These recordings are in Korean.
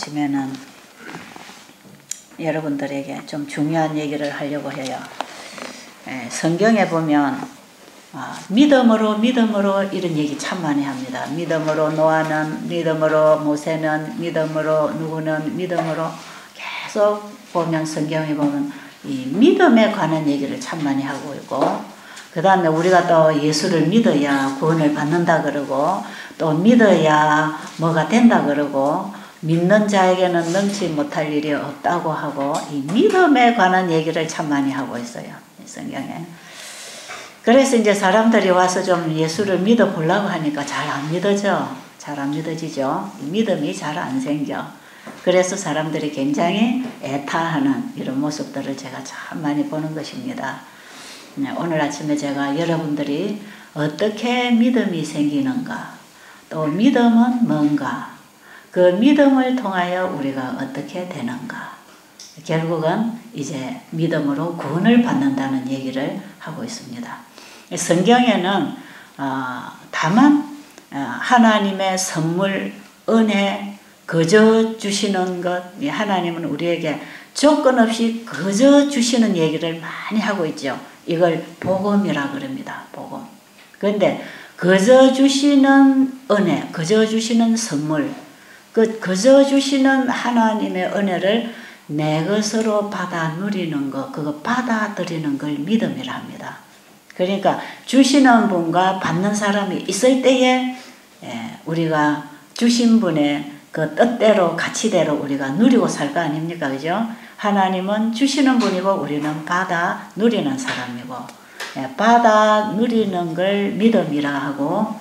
아침에는 여러분들에게 좀 중요한 얘기를 하려고 해요. 성경에 보면 믿음으로 이런 얘기 참 많이 합니다. 믿음으로 노아는, 믿음으로 모세는, 믿음으로 누구는, 믿음으로 계속 보면 성경에 보면 이 믿음에 관한 얘기를 참 많이 하고 있고, 그 다음에 우리가 또 예수를 믿어야 구원을 받는다 그러고, 또 믿어야 뭐가 된다 그러고, 믿는 자에게는 능치 못할 일이 없다고 하고, 이 믿음에 관한 얘기를 참 많이 하고 있어요, 성경에. 그래서 이제 사람들이 와서 좀 예수를 믿어보려고 하니까 잘 안 믿어져. 잘 안 믿어지죠. 믿음이 잘 안 생겨. 그래서 사람들이 굉장히 애타하는 이런 모습들을 제가 참 많이 보는 것입니다. 오늘 아침에 제가 여러분들이 어떻게 믿음이 생기는가, 또 믿음은 뭔가, 그 믿음을 통하여 우리가 어떻게 되는가, 결국은 이제 믿음으로 구원을 받는다는 얘기를 하고 있습니다. 성경에는 다만 하나님의 선물, 은혜, 거저 주시는 것, 하나님은 우리에게 조건 없이 거저 주시는 얘기를 많이 하고 있죠. 이걸 복음이라 그럽니다. 복음. 그런데 거저 주시는 은혜, 거저 주시는 선물, 그 거저 주시는 하나님의 은혜를 내 것으로 받아 누리는 것, 그거 받아들이는 걸 믿음이라 합니다. 그러니까 주시는 분과 받는 사람이 있을 때에 우리가 주신 분의 그 뜻대로 가치대로 우리가 누리고 살 거 아닙니까? 그죠? 하나님은 주시는 분이고 우리는 받아 누리는 사람이고, 받아 누리는 걸 믿음이라 하고,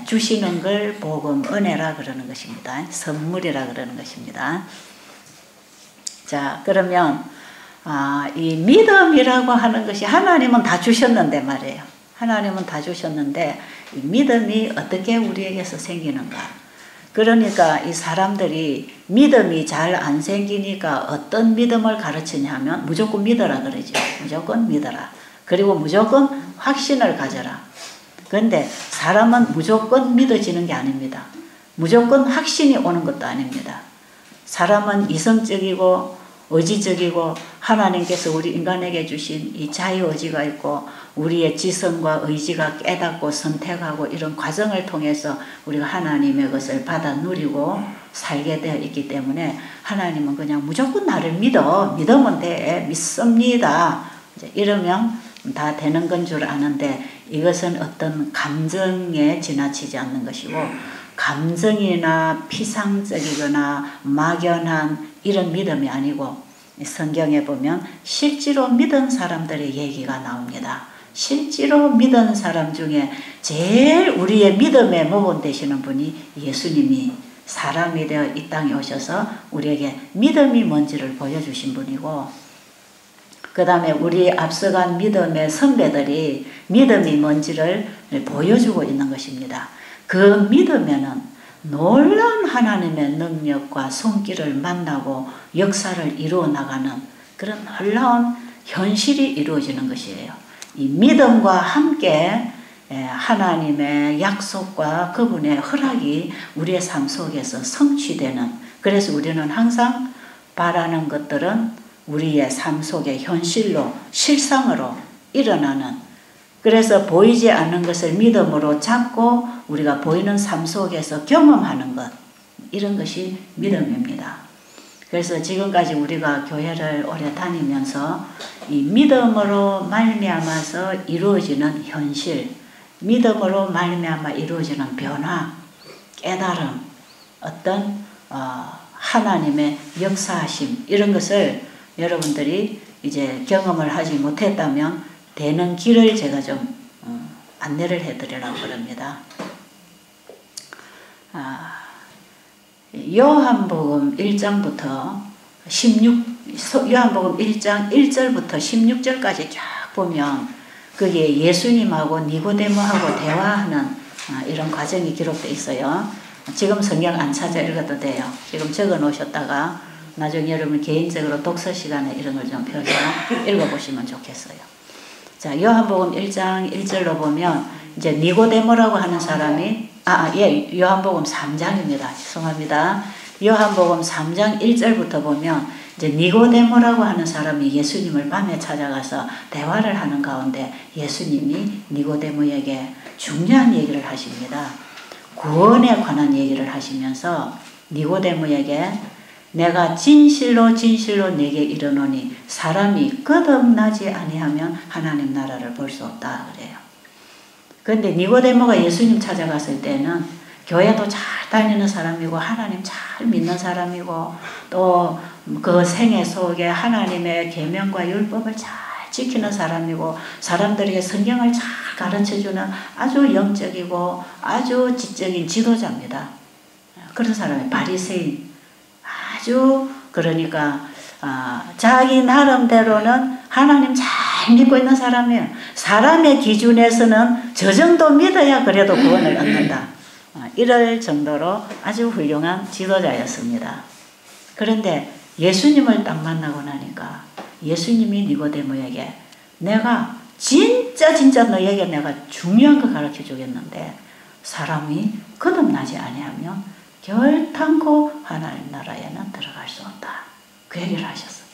주시는 걸 복음, 은혜라 그러는 것입니다. 선물이라 그러는 것입니다. 자, 그러면 이 믿음이라고 하는 것이 하나님은 다 주셨는데 말이에요. 하나님은 다 주셨는데 이 믿음이 어떻게 우리에게서 생기는가? 그러니까 이 사람들이 믿음이 잘 안 생기니까 어떤 믿음을 가르치냐 하면 무조건 믿어라 그러죠. 무조건 믿어라. 그리고 무조건 확신을 가져라. 그런데 사람은 무조건 믿어지는 게 아닙니다. 무조건 확신이 오는 것도 아닙니다. 사람은 이성적이고 의지적이고, 하나님께서 우리 인간에게 주신 이 자유의지가 있고, 우리의 지성과 의지가 깨닫고 선택하고 이런 과정을 통해서 우리가 하나님의 것을 받아 누리고 살게 되어 있기 때문에 하나님은 그냥 무조건 나를 믿어, 믿으면 돼, 믿습니다, 이러면 다 되는 건 줄 아는데, 이것은 어떤 감정에 지나치지 않는 것이고, 감정이나 피상적이거나 막연한 이런 믿음이 아니고, 성경에 보면 실제로 믿은 사람들의 얘기가 나옵니다. 실제로 믿은 사람 중에 제일 우리의 믿음의 모범 되시는 분이 예수님이 사람이 되어 이 땅에 오셔서 우리에게 믿음이 뭔지를 보여주신 분이고, 그 다음에 우리 앞서간 믿음의 선배들이 믿음이 뭔지를 보여주고 있는 것입니다. 그 믿음에는 놀라운 하나님의 능력과 손길을 만나고 역사를 이루어 나가는 그런 놀라운 현실이 이루어지는 것이에요. 이 믿음과 함께 하나님의 약속과 그분의 허락이 우리의 삶 속에서 성취되는, 그래서 우리는 항상 바라는 것들은 우리의 삶 속의 현실로, 실상으로 일어나는, 그래서 보이지 않는 것을 믿음으로 잡고 우리가 보이는 삶 속에서 경험하는 것, 이런 것이 믿음입니다. 그래서 지금까지 우리가 교회를 오래 다니면서 이 믿음으로 말미암아서 이루어지는 현실, 믿음으로 말미암아 이루어지는 변화, 깨달음, 어떤 하나님의 역사하심, 이런 것을 여러분들이 이제 경험을 하지 못했다면 되는 길을 제가 좀 안내를 해드리려고 합니다. 요한복음 1장부터 요한복음 1장 1절부터 16절까지 쫙 보면 그게 예수님하고 니고데모하고 대화하는 이런 과정이 기록되어 있어요. 지금 성경 안 찾아 읽어도 돼요. 지금 적어 놓으셨다가 나중에 여러분 개인적으로 독서 시간에 이런 걸 좀 펴서 읽어보시면 좋겠어요. 자, 요한복음 1장 1절로 보면 이제 니고데모라고 하는 사람이 요한복음 3장입니다. 죄송합니다. 요한복음 3장 1절부터 보면 이제 니고데모라고 하는 사람이 예수님을 밤에 찾아가서 대화를 하는 가운데 예수님이 니고데모에게 중요한 얘기를 하십니다. 구원에 관한 얘기를 하시면서 니고데모에게 내가 진실로 진실로 내게 이르노니 사람이 거듭나지 아니하면 하나님 나라를 볼 수 없다 그래요. 그런데 니고데모가 예수님 찾아갔을 때는 교회도 잘 다니는 사람이고 하나님 잘 믿는 사람이고 또 그 생애 속에 하나님의 계명과 율법을 잘 지키는 사람이고 사람들에게 성경을 잘 가르쳐주는 아주 영적이고 아주 지적인 지도자입니다. 그런 사람이 바리새인 아주 그러니까 자기 나름대로는 하나님 잘 믿고 있는 사람이에요. 사람의 기준에서는 저 정도 믿어야 그래도 구원을 얻는다. 이럴 정도로 아주 훌륭한 지도자였습니다. 그런데 예수님을 딱 만나고 나니까 예수님이 니고데모에게 내가 진짜 너에게 내가 중요한 거 가르쳐 주겠는데 사람이 거듭나지 아니하면 결탄코 하나님 나라에는 들어갈 수 없다. 그 얘기를 하셨어요.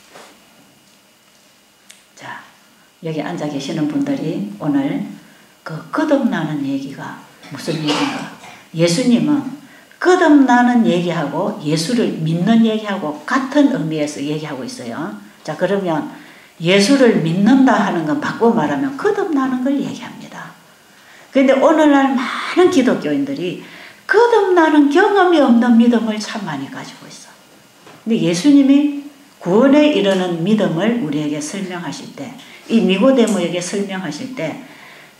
자, 여기 앉아 계시는 분들이 오늘 그 거듭나는 얘기가 무슨 얘기인가? 예수님은 거듭나는 얘기하고 예수를 믿는 얘기하고 같은 의미에서 얘기하고 있어요. 자, 그러면 예수를 믿는다 하는 건 바꿔 말하면 거듭나는 걸 얘기합니다. 그런데 오늘날 많은 기독교인들이 거듭나는 경험이 없는 믿음을 참 많이 가지고 있어. 근데 예수님이 구원에 이르는 믿음을 우리에게 설명하실 때, 이 니고데모에게 설명하실 때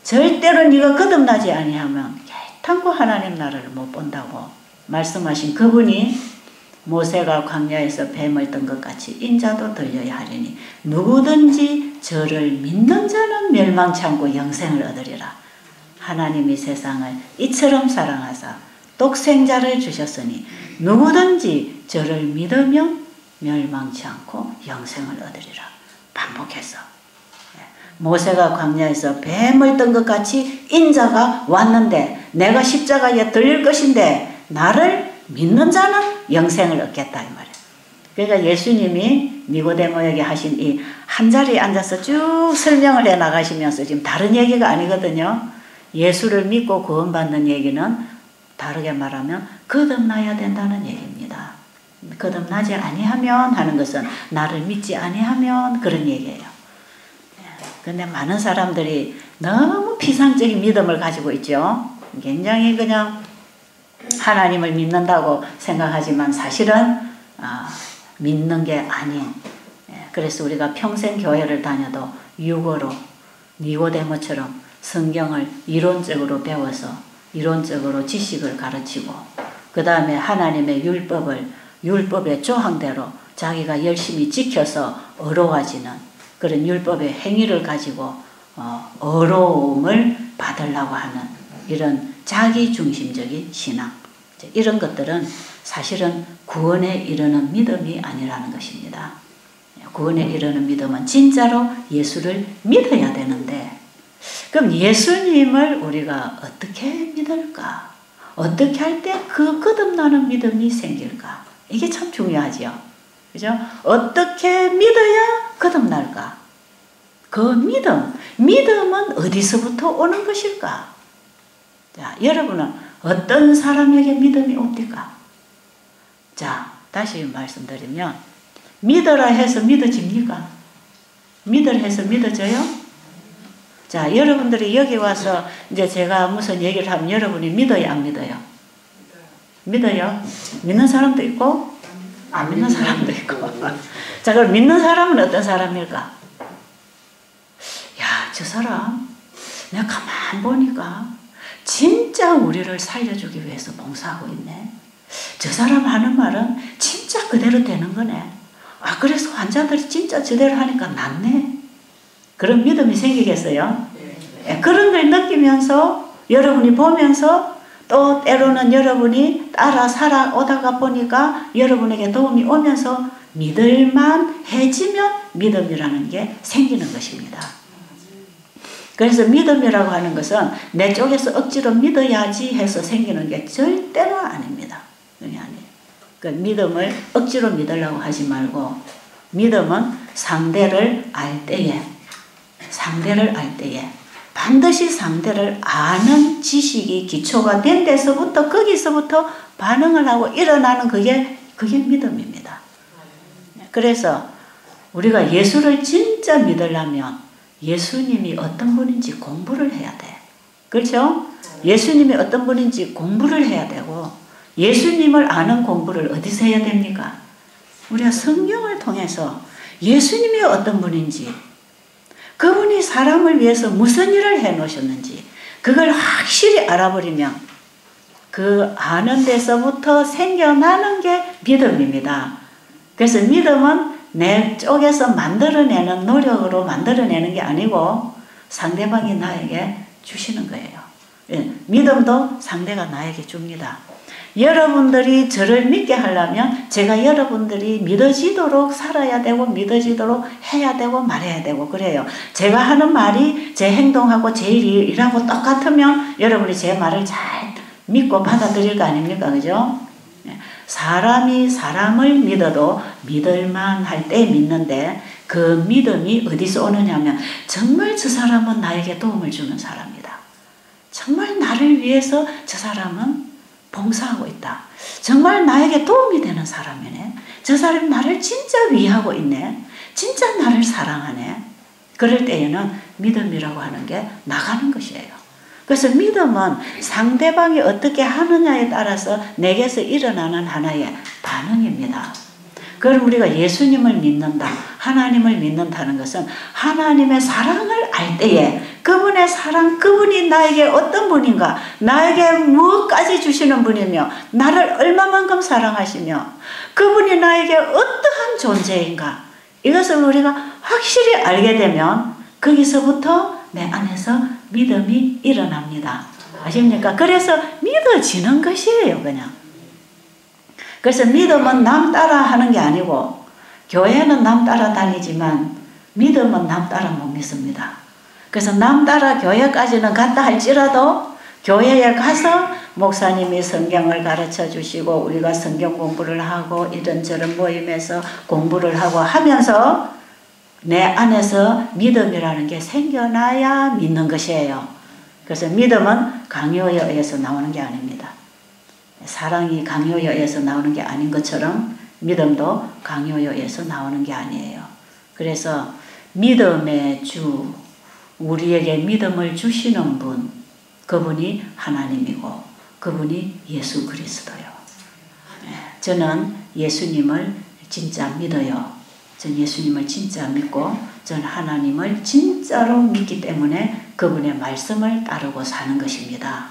절대로 네가 거듭나지 아니하면 결탄코 하나님 나라를 못 본다고 말씀하신 그분이 모세가 광야에서 뱀을 뜬 것 같이 인자도 들려야 하리니 누구든지 저를 믿는 자는 멸망치 않고 영생을 얻으리라. 하나님이 세상을 이처럼 사랑하사 독생자를 주셨으니 누구든지 저를 믿으면 멸망치 않고 영생을 얻으리라. 반복해서 모세가 광야에서 뱀을 뜬 것 같이 인자가 왔는데 내가 십자가에 들릴 것인데 나를 믿는 자는 영생을 얻겠다 이 말이에요. 그러니까 예수님이 니고데모에게 하신 이 한 자리에 앉아서 쭉 설명을 해 나가시면서 지금 다른 얘기가 아니거든요. 예수를 믿고 구원받는 얘기는 다르게 말하면 거듭나야 된다는 얘기입니다. 거듭나지 아니하면 하는 것은 나를 믿지 아니하면 그런 얘기예요. 그런데 많은 사람들이 너무 비상적인 믿음을 가지고 있죠. 굉장히 그냥 하나님을 믿는다고 생각하지만 사실은 믿는 게 아닌, 그래서 우리가 평생 교회를 다녀도 유고로 니고데모처럼 성경을 이론적으로 배워서 이론적으로 지식을 가르치고 그 다음에 하나님의 율법의 조항대로 자기가 열심히 지켜서 어려워지는 그런 율법의 행위를 가지고 어려움을 받으려고 하는 이런 자기중심적인 신앙, 이런 것들은 사실은 구원에 이르는 믿음이 아니라는 것입니다. 구원에 이르는 믿음은 진짜로 예수를 믿어야 되는데 그럼 예수님을 우리가 어떻게 믿을까? 어떻게 할 때 그 거듭나는 믿음이 생길까? 이게 참 중요하죠. 그죠? 어떻게 믿어야 거듭날까? 그 믿음은 어디서부터 오는 것일까? 자, 여러분은 어떤 사람에게 믿음이 옵니까? 자, 다시 말씀드리면 믿어라 해서 믿어집니까? 믿으라 해서 믿어져요? 자, 여러분들이 여기 와서 이제 제가 무슨 얘기를 하면 여러분이 믿어요, 안 믿어요? 믿어요? 믿는 사람도 있고 안 믿는 사람도 있고. 자, 그럼 믿는 사람은 어떤 사람일까? 야, 저 사람 내가 가만 보니까 진짜 우리를 살려주기 위해서 봉사하고 있네. 저 사람 하는 말은 진짜 그대로 되는 거네. 그래서 환자들이 진짜 저대로 하니까 낫네. 그런 믿음이 생기겠어요? 그런 걸 느끼면서 여러분이 보면서 또 때로는 여러분이 따라 살아오다가 보니까 여러분에게 도움이 오면서 믿을만 해지면 믿음이라는 게 생기는 것입니다. 그래서 믿음이라고 하는 것은 내 쪽에서 억지로 믿어야지 해서 생기는 게 절대로 아닙니다. 그게 아니에요. 그 믿음을 억지로 믿으려고 하지 말고 믿음은 상대를 알 때에 반드시 상대를 아는 지식이 기초가 된 데서부터 거기서부터 반응을 하고 일어나는 그게 믿음입니다. 그래서 우리가 예수를 진짜 믿으려면 예수님이 어떤 분인지 공부를 해야 돼. 그렇죠? 예수님이 어떤 분인지 공부를 해야 되고 예수님을 아는 공부를 어디서 해야 됩니까? 우리가 성경을 통해서 예수님이 어떤 분인지 그분이 사람을 위해서 무슨 일을 해놓으셨는지 그걸 확실히 알아버리면 그 아는 데서부터 생겨나는 게 믿음입니다. 그래서 믿음은 내 쪽에서 만들어내는 노력으로 만들어내는 게 아니고 상대방이 나에게 주시는 거예요. 믿음도 상대가 나에게 줍니다. 여러분들이 저를 믿게 하려면 제가 여러분들이 믿어지도록 살아야 되고 믿어지도록 해야 되고 말해야 되고 그래요. 제가 하는 말이 제 행동하고 제 일하고 똑같으면 여러분이 제 말을 잘 믿고 받아들일 거 아닙니까? 그죠? 사람이 사람을 믿어도 믿을만 할 때 믿는데 그 믿음이 어디서 오느냐면 정말 저 사람은 나에게 도움을 주는 사람이다. 정말 나를 위해서 저 사람은 봉사하고 있다. 정말 나에게 도움이 되는 사람이네. 저 사람이 나를 진짜 위하고 있네. 진짜 나를 사랑하네. 그럴 때에는 믿음이라고 하는 게 나가는 것이에요. 그래서 믿음은 상대방이 어떻게 하느냐에 따라서 내게서 일어나는 하나의 반응입니다. 그럼 우리가 예수님을 믿는다, 하나님을 믿는다는 것은 하나님의 사랑을 알 때에 그분의 사랑, 그분이 나에게 어떤 분인가, 나에게 무엇까지 주시는 분이며 나를 얼마만큼 사랑하시며 그분이 나에게 어떠한 존재인가 이것을 우리가 확실히 알게 되면 거기서부터 내 안에서 믿음이 일어납니다. 아십니까? 그래서 믿어지는 것이에요, 그냥. 그래서 믿음은 남 따라 하는 게 아니고 교회는 남 따라 다니지만 믿음은 남 따라 못 믿습니다. 그래서 남 따라 교회까지는 갔다 할지라도 교회에 가서 목사님이 성경을 가르쳐 주시고 우리가 성경 공부를 하고 이런저런 모임에서 공부를 하고 하면서 내 안에서 믿음이라는 게 생겨나야 믿는 것이에요. 그래서 믿음은 강요에 의해서 나오는 게 아닙니다. 사랑이 강요에 의해서 나오는 게 아닌 것처럼 믿음도 강요에 의해서 나오는 게 아니에요. 그래서 믿음의 주, 우리에게 믿음을 주시는 분, 그분이 하나님이고 그분이 예수 그리스도요. 저는 예수님을 진짜 믿어요. 전 예수님을 진짜 믿고 전 하나님을 진짜로 믿기 때문에 그분의 말씀을 따르고 사는 것입니다.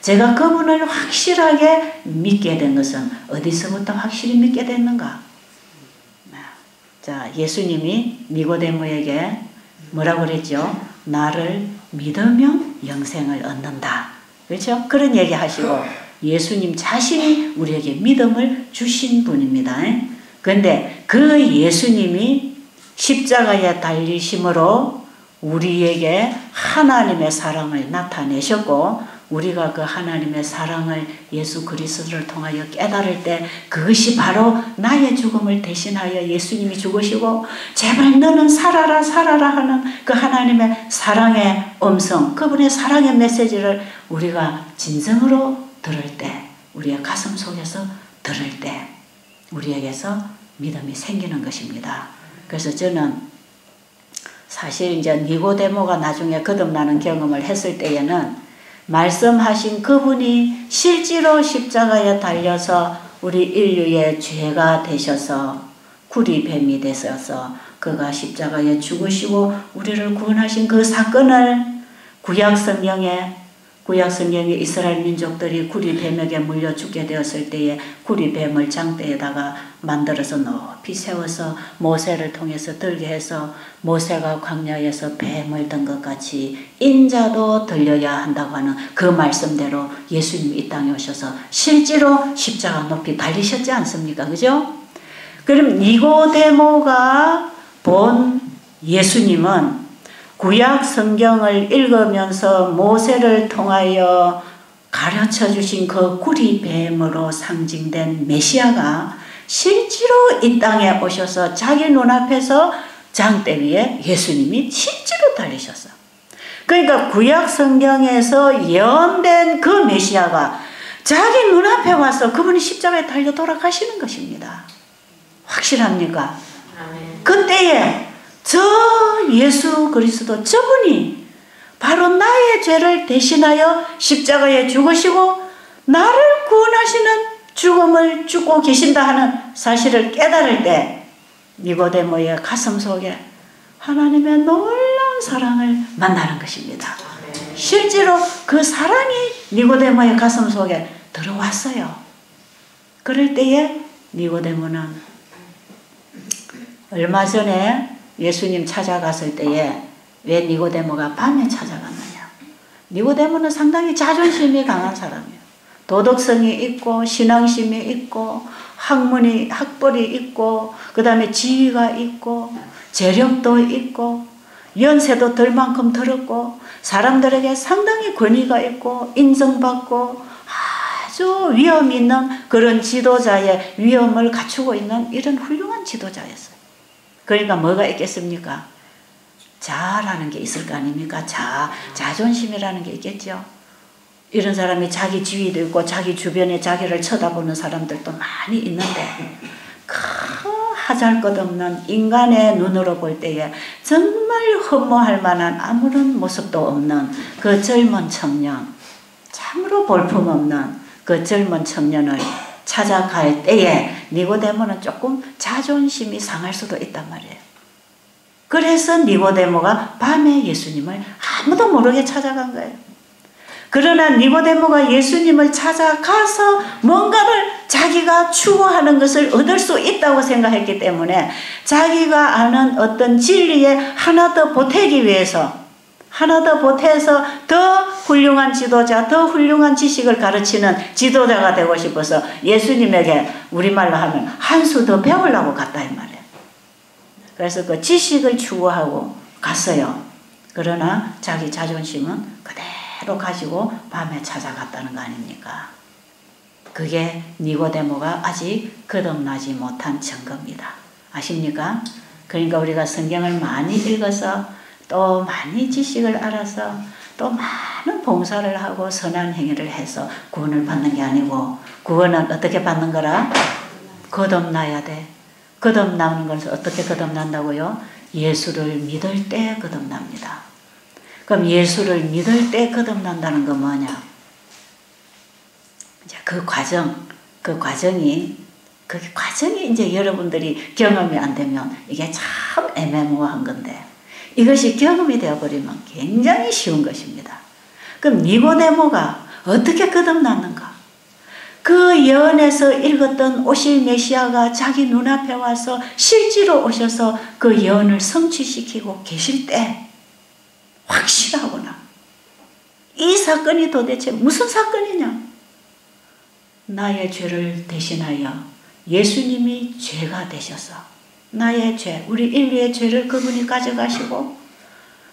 제가 그분을 확실하게 믿게 된 것은 어디서부터 확실히 믿게 됐는가? 자, 예수님이 니고데모에게 뭐라고 그랬죠? 나를 믿으면 영생을 얻는다. 그렇죠? 그런 얘기 하시고 예수님 자신이 우리에게 믿음을 주신 분입니다. 그런데 그 예수님이 십자가에 달리심으로 우리에게 하나님의 사랑을 나타내셨고 우리가 그 하나님의 사랑을 예수 그리스도를 통하여 깨달을 때 그것이 바로 나의 죽음을 대신하여 예수님이 죽으시고 제발 너는 살아라 살아라 하는 그 하나님의 사랑의 음성, 그분의 사랑의 메시지를 우리가 진정으로 들을 때, 우리의 가슴 속에서 들을 때 우리에게서 믿음이 생기는 것입니다. 그래서 저는 사실 이제 니고데모가 나중에 거듭나는 경험을 했을 때에는 말씀하신 그분이 실제로 십자가에 달려서 우리 인류의 죄가 되셔서 구리뱀이 되셔서 그가 십자가에 죽으시고 우리를 구원하신 그 사건을 구약성경에 이스라엘 민족들이 구리뱀에게 물려 죽게 되었을 때에 구리뱀을 장대에다가 만들어서 높이 세워서 모세를 통해서 들게 해서 모세가 광야에서 뱀을 든 것 같이 인자도 들려야 한다고 하는 그 말씀대로 예수님이 이 땅에 오셔서 실제로 십자가 높이 달리셨지 않습니까? 그죠? 그럼 니고데모가 본 예수님은 구약 성경을 읽으면서 모세를 통하여 가르쳐 주신 그 구리뱀으로 상징된 메시아가 실제로 이 땅에 오셔서 자기 눈앞에서 장대 위에 예수님이 실제로 달리셨어. 그러니까 구약 성경에서 예언된 그 메시아가 자기 눈앞에 와서 그분이 십자가에 달려 돌아가시는 것입니다. 확실합니까? 그때에 저 예수 그리스도 저분이 바로 나의 죄를 대신하여 십자가에 죽으시고 나를 구원하시는 죽음을 죽고 계신다 하는 사실을 깨달을 때 니고데모의 가슴 속에 하나님의 놀라운 사랑을 만나는 것입니다. 실제로 그 사랑이 니고데모의 가슴 속에 들어왔어요. 그럴 때에 니고데모는 얼마 전에 예수님 찾아갔을 때에 왜 니고데모가 밤에 찾아갔느냐. 니고데모는 상당히 자존심이 강한 사람이에요. 도덕성이 있고 신앙심이 있고 학벌이 있고 그 다음에 지위가 있고 재력도 있고 연세도 들 만큼 들었고 사람들에게 상당히 권위가 있고 인정받고 아주 위험 있는 그런 지도자의 위험을 갖추고 있는 이런 훌륭한 지도자였어요. 그러니까 뭐가 있겠습니까? 자라는 게 있을 거 아닙니까? 자존심이라는 게 있겠죠. 이런 사람이 자기 지위도 있고 자기 주변에 자기를 쳐다보는 사람들도 많이 있는데 하잘것없는 인간의 눈으로 볼 때에 정말 흠모할 만한 아무런 모습도 없는 그 젊은 청년, 참으로 볼품없는 그 젊은 청년을 찾아갈 때에 니고데모는 조금 자존심이 상할 수도 있단 말이에요. 그래서 니고데모가 밤에 예수님을 아무도 모르게 찾아간 거예요. 그러나 니고데모가 예수님을 찾아가서 뭔가를 자기가 추구하는 것을 얻을 수 있다고 생각했기 때문에 자기가 아는 어떤 진리에 하나 더 보태기 위해서 하나 더 보태서 더 훌륭한 지도자, 더 훌륭한 지식을 가르치는 지도자가 되고 싶어서 예수님에게 우리말로 하면 한 수 더 배우려고 갔다 이 말이에요. 그래서 그 지식을 추구하고 갔어요. 그러나 자기 자존심은 그대로 가지고 밤에 찾아갔다는 거 아닙니까? 그게 니고데모가 아직 거듭나지 못한 증거입니다. 아십니까? 그러니까 우리가 성경을 많이 읽어서 또 많이 지식을 알아서 또 많은 봉사를 하고 선한 행위를 해서 구원을 받는 게 아니고 구원은 어떻게 받는 거라? 거듭나야 돼. 거듭나는 것은 어떻게 거듭난다고요? 예수를 믿을 때 거듭납니다. 그럼 예수를 믿을 때 거듭난다는 건 뭐냐? 이제 그 과정이 이제 여러분들이 경험이 안 되면 이게 참 애매모호한 건데 이것이 경험이 되어버리면 굉장히 쉬운 것입니다. 그럼 니고데모가 어떻게 거듭났는가? 그 예언에서 읽었던 오실 메시아가 자기 눈앞에 와서 실제로 오셔서 그 예언을 성취시키고 계실 때 확실하구나. 이 사건이 도대체 무슨 사건이냐? 나의 죄를 대신하여 예수님이 죄가 되셔서 나의 죄, 우리 인류의 죄를 그분이 가져가시고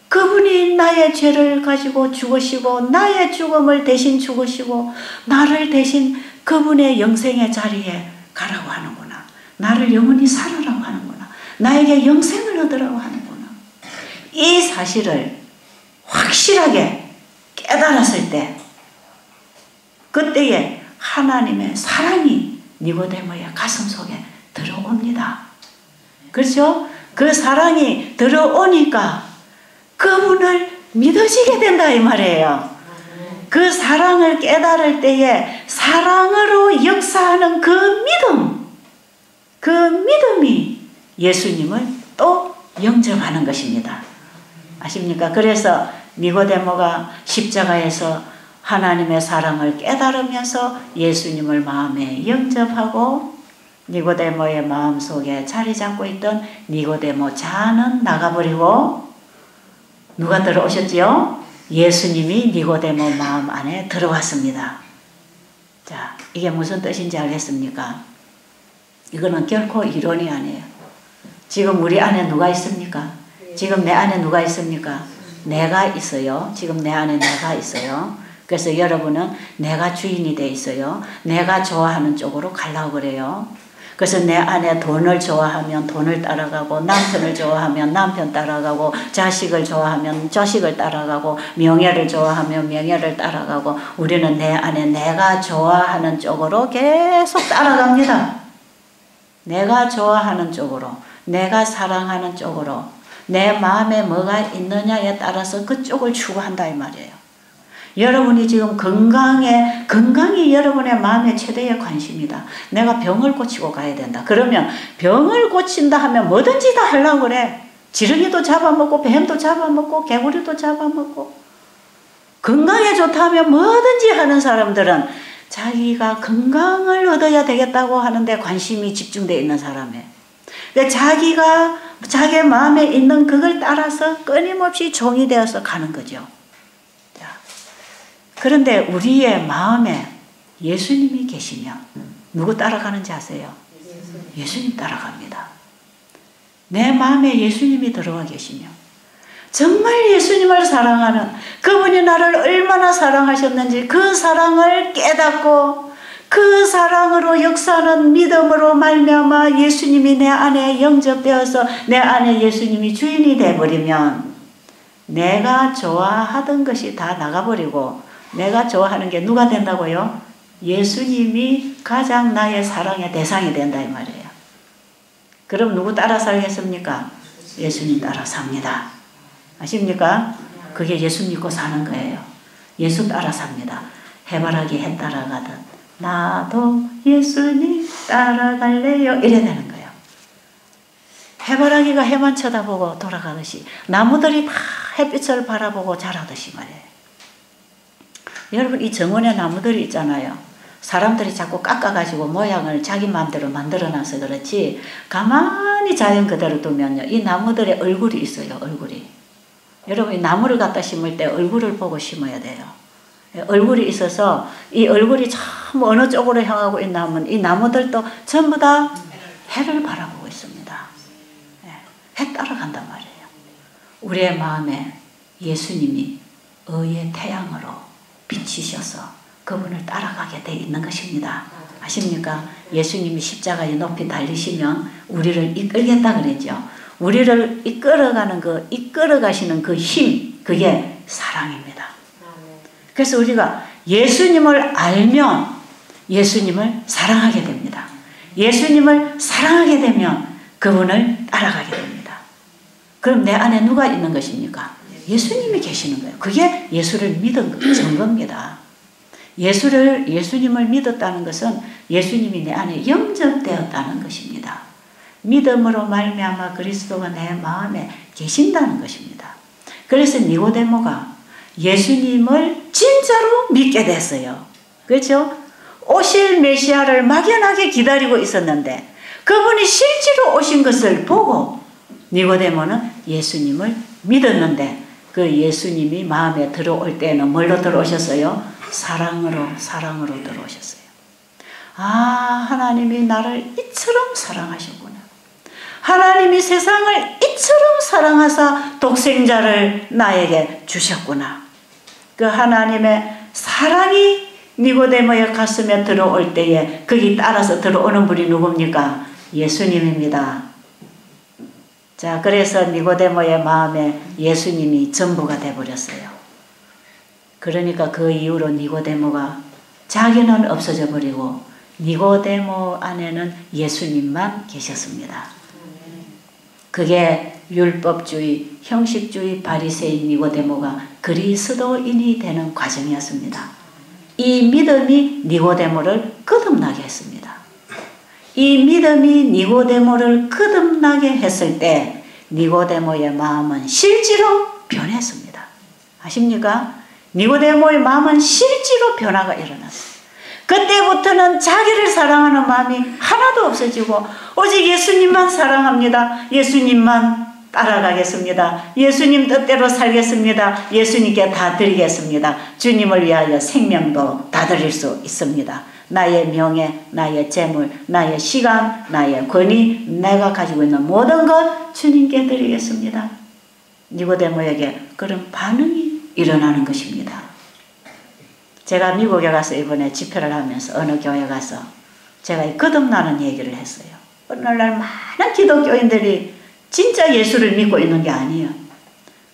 그분이 나의 죄를 가지고 죽으시고 나의 죽음을 대신 죽으시고 나를 대신 그분의 영생의 자리에 가라고 하는구나. 나를 영원히 살아라고 하는구나. 나에게 영생을 얻으라고 하는구나. 이 사실을 확실하게 깨달았을 때 그때에 하나님의 사랑이 니고데모의 가슴 속에 들어옵니다. 그렇죠? 그 사랑이 들어오니까 그분을 믿어지게 된다 이 말이에요. 그 사랑을 깨달을 때에 사랑으로 역사하는 그 믿음이 예수님을 또 영접하는 것입니다. 아십니까? 그래서 니고데모가 십자가에서 하나님의 사랑을 깨달으면서 예수님을 마음에 영접하고 니고데모의 마음속에 자리 잡고 있던 니고데모 자는 나가버리고 누가 들어오셨지요? 예수님이 니고데모 마음 안에 들어왔습니다. 자, 이게 무슨 뜻인지 알겠습니까? 이거는 결코 이론이 아니에요. 지금 우리 안에 누가 있습니까? 지금 내 안에 누가 있습니까? 내가 있어요. 지금 내 안에 내가 있어요. 그래서 여러분은 내가 주인이 돼 있어요. 내가 좋아하는 쪽으로 가려고 그래요. 그래서 내 안에 돈을 좋아하면 돈을 따라가고, 남편을 좋아하면 남편 따라가고, 자식을 좋아하면 자식을 따라가고, 명예를 좋아하면 명예를 따라가고, 우리는 내 안에 내가 좋아하는 쪽으로 계속 따라갑니다. 내가 좋아하는 쪽으로, 내가 사랑하는 쪽으로, 내 마음에 뭐가 있느냐에 따라서 그쪽을 추구한다 이 말이에요. 여러분이 지금 건강이 여러분의 마음의 최대의 관심이다. 내가 병을 고치고 가야 된다. 그러면 병을 고친다 하면 뭐든지 다 하려고 그래. 지렁이도 잡아먹고 뱀도 잡아먹고 개구리도 잡아먹고. 건강에 좋다 하면 뭐든지 하는 사람들은 자기가 건강을 얻어야 되겠다고 하는데 관심이 집중되어 있는 사람이에요. 자기가 자기 마음에 있는 그걸 따라서 끊임없이 종이 되어서 가는 거죠. 그런데 우리의 마음에 예수님이 계시면 누구 따라가는지 아세요? 예수님 따라갑니다. 내 마음에 예수님이 들어와 계시면 정말 예수님을 사랑하는, 그분이 나를 얼마나 사랑하셨는지 그 사랑을 깨닫고 그 사랑으로 역사하는 믿음으로 말미암아 예수님이 내 안에 영접되어서 내 안에 예수님이 주인이 되어버리면 내가 좋아하던 것이 다 나가버리고 내가 좋아하는 게 누가 된다고요? 예수님이 가장 나의 사랑의 대상이 된다 이 말이에요. 그럼 누구 따라 살겠습니까? 예수님 따라 삽니다. 아십니까? 그게 예수 믿고 사는 거예요. 예수 따라 삽니다. 해바라기 해 따라가듯 나도 예수님 따라갈래요 이래 되는 거예요. 해바라기가 해만 쳐다보고 돌아가듯이 나무들이 다 햇빛을 바라보고 자라듯이 말이에요. 여러분 이 정원에 나무들이 있잖아요. 사람들이 자꾸 깎아가지고 모양을 자기 마음대로 만들어놔서 그렇지 가만히 자연 그대로 두면요. 이 나무들의 얼굴이 있어요. 얼굴이. 여러분 이 나무를 갖다 심을 때 얼굴을 보고 심어야 돼요. 얼굴이 있어서 이 얼굴이 참 어느 쪽으로 향하고 있나면 이 나무들도 전부 다 해를 바라보고 있습니다. 해 따라간단 말이에요. 우리의 마음에 예수님이 의의 태양으로 비치셔서 그분을 따라가게 돼 있는 것입니다. 아십니까? 예수님이 십자가에 높이 달리시면 우리를 이끌겠다 그랬죠. 우리를 이끌어가는 이끌어가시는 그 힘, 그게 사랑입니다. 그래서 우리가 예수님을 알면 예수님을 사랑하게 됩니다. 예수님을 사랑하게 되면 그분을 따라가게 됩니다. 그럼 내 안에 누가 있는 것입니까? 예수님이 계시는 거예요. 그게 예수를 믿은 증거입니다. 예수님을 믿었다는 것은 예수님이 내 안에 영접되었다는 것입니다. 믿음으로 말미암아 그리스도가 내 마음에 계신다는 것입니다. 그래서 니고데모가 예수님을 진짜로 믿게 됐어요. 그렇죠? 오실 메시아를 막연하게 기다리고 있었는데 그분이 실제로 오신 것을 보고 니고데모는 예수님을 믿었는데 그 예수님이 마음에 들어올 때는 뭘로 들어오셨어요? 사랑으로 들어오셨어요. 아, 하나님이 나를 이처럼 사랑하셨구나. 하나님이 세상을 이처럼 사랑하사 독생자를 나에게 주셨구나. 그 하나님의 사랑이 니고데모의 가슴에 들어올 때에 거기 따라서 들어오는 분이 누굽니까? 예수님입니다. 자, 그래서 니고데모의 마음에 예수님이 전부가 되어버렸어요. 그러니까 그 이후로 니고데모가 자기는 없어져 버리고 니고데모 안에는 예수님만 계셨습니다. 그게 율법주의, 형식주의 바리새인 니고데모가 그리스도인이 되는 과정이었습니다. 이 믿음이 니고데모를 거듭나게 했습니다. 이 믿음이 니고데모를 거듭나게 했을 때 니고데모의 마음은 실제로 변했습니다. 아십니까? 니고데모의 마음은 실제로 변화가 일어났어요. 그때부터는 자기를 사랑하는 마음이 하나도 없어지고 오직 예수님만 사랑합니다. 예수님만 따라가겠습니다. 예수님 뜻대로 살겠습니다. 예수님께 다 드리겠습니다. 주님을 위하여 생명도 다 드릴 수 있습니다. 나의 명예, 나의 재물, 나의 시간, 나의 권위, 내가 가지고 있는 모든 것 주님께 드리겠습니다. 니고데모에게 그런 반응이 일어나는 것입니다. 제가 미국에 가서 이번에 집회를 하면서 어느 교회 가서 제가 거듭나는 얘기를 했어요. 어느 날 많은 기독교인들이 진짜 예수를 믿고 있는 게 아니에요.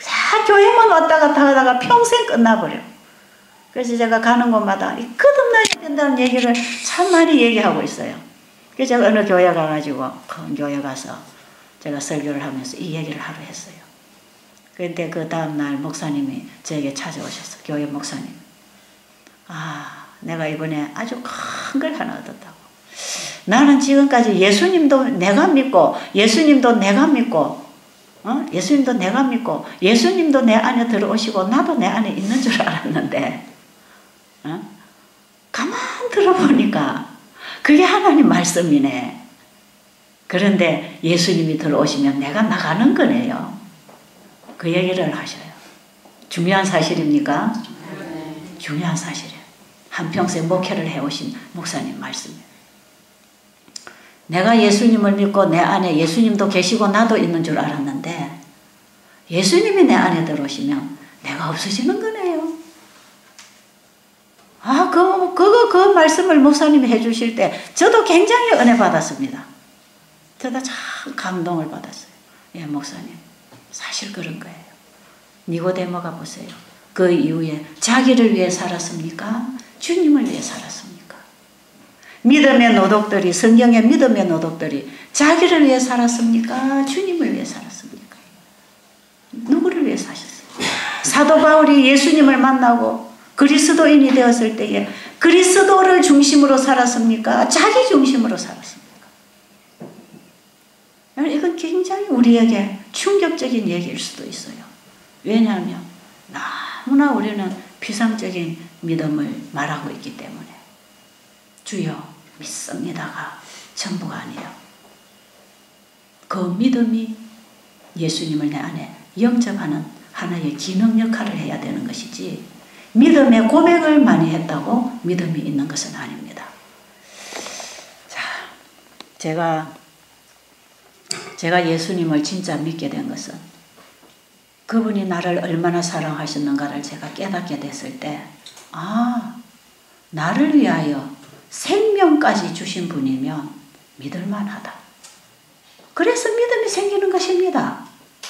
다 교회만 왔다 갔다 하다가 평생 끝나버려. 그래서 제가 가는 곳마다 거듭나야 된다는 얘기를 참 많이 얘기하고 있어요. 그래서 제가 어느 교회 가가지고 큰 교회 가서 제가 설교를 하면서 이 얘기를 하루 했어요. 그런데 그 다음날 목사님이 저에게 찾아오셔서, 교회 목사님, 내가 이번에 아주 큰 걸 하나 얻었다고. 나는 지금까지 예수님도 내가 믿고 예수님도 내가 믿고 예수님도 내 안에 들어오시고 나도 내 안에 있는 줄 알았는데 가만 들어보니까 그게 하나님 말씀이네. 그런데 예수님이 들어오시면 내가 나가는 거네요. 그 얘기를 하셔요. 중요한 사실입니까? 중요한 사실이에요. 한평생 목회를 해오신 목사님 말씀이에요. 내가 예수님을 믿고 내 안에 예수님도 계시고 나도 있는 줄 알았는데 예수님이 내 안에 들어오시면 내가 없어지는 거네요. 그 말씀을 목사님이 해주실 때 저도 굉장히 은혜 받았습니다. 저도 참 감동을 받았어요. 예, 목사님, 사실 그런 거예요. 니고데모가 보세요. 그 이후에 자기를 위해 살았습니까? 주님을 위해 살았습니까? 믿음의 노독들이, 성경의 믿음의 노독들이 자기를 위해 살았습니까? 주님을 위해 살았습니까? 누구를 위해 사셨어요? 사도 바울이 예수님을 만나고 그리스도인이 되었을 때에 그리스도를 중심으로 살았습니까? 자기 중심으로 살았습니까? 이건 굉장히 우리에게 충격적인 얘기일 수도 있어요. 왜냐하면 너무나 우리는 피상적인 믿음을 말하고 있기 때문에 주여 믿습니다가 전부가 아니에요. 그 믿음이 예수님을 내 안에 영접하는 하나의 기능 역할을 해야 되는 것이지 믿음의 고백을 많이 했다고 믿음이 있는 것은 아닙니다. 자, 제가 예수님을 진짜 믿게 된 것은 그분이 나를 얼마나 사랑하셨는가를 제가 깨닫게 됐을 때 나를 위하여 생명까지 주신 분이면 믿을만하다. 그래서 믿음이 생기는 것입니다.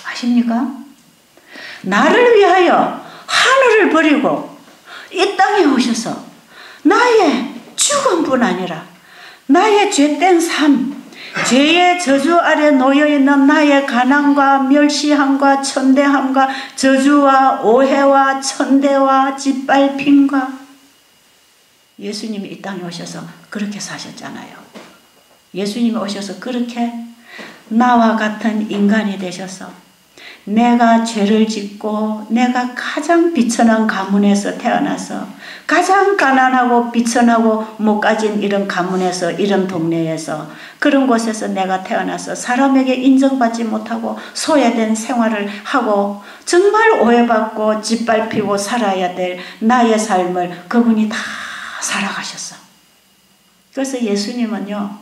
아십니까? 나를 위하여 하늘을 버리고 이 땅에 오셔서 나의 죽음뿐 아니라 나의 죄된 삶, 죄의 저주 아래 놓여있는 나의 가난과 멸시함과 천대함과 저주와 오해와 천대와 짓밟힘과 예수님이 이 땅에 오셔서 그렇게 사셨잖아요. 예수님이 오셔서 그렇게 나와 같은 인간이 되셔서 내가 죄를 짓고 내가 가장 비천한 가문에서 태어나서 가장 가난하고 비천하고 못 가진 이런 가문에서 이런 동네에서 그런 곳에서 내가 태어나서 사람에게 인정받지 못하고 소외된 생활을 하고 정말 오해받고 짓밟히고 살아야 될 나의 삶을 그분이 다 살아가셨어. 그래서 예수님은요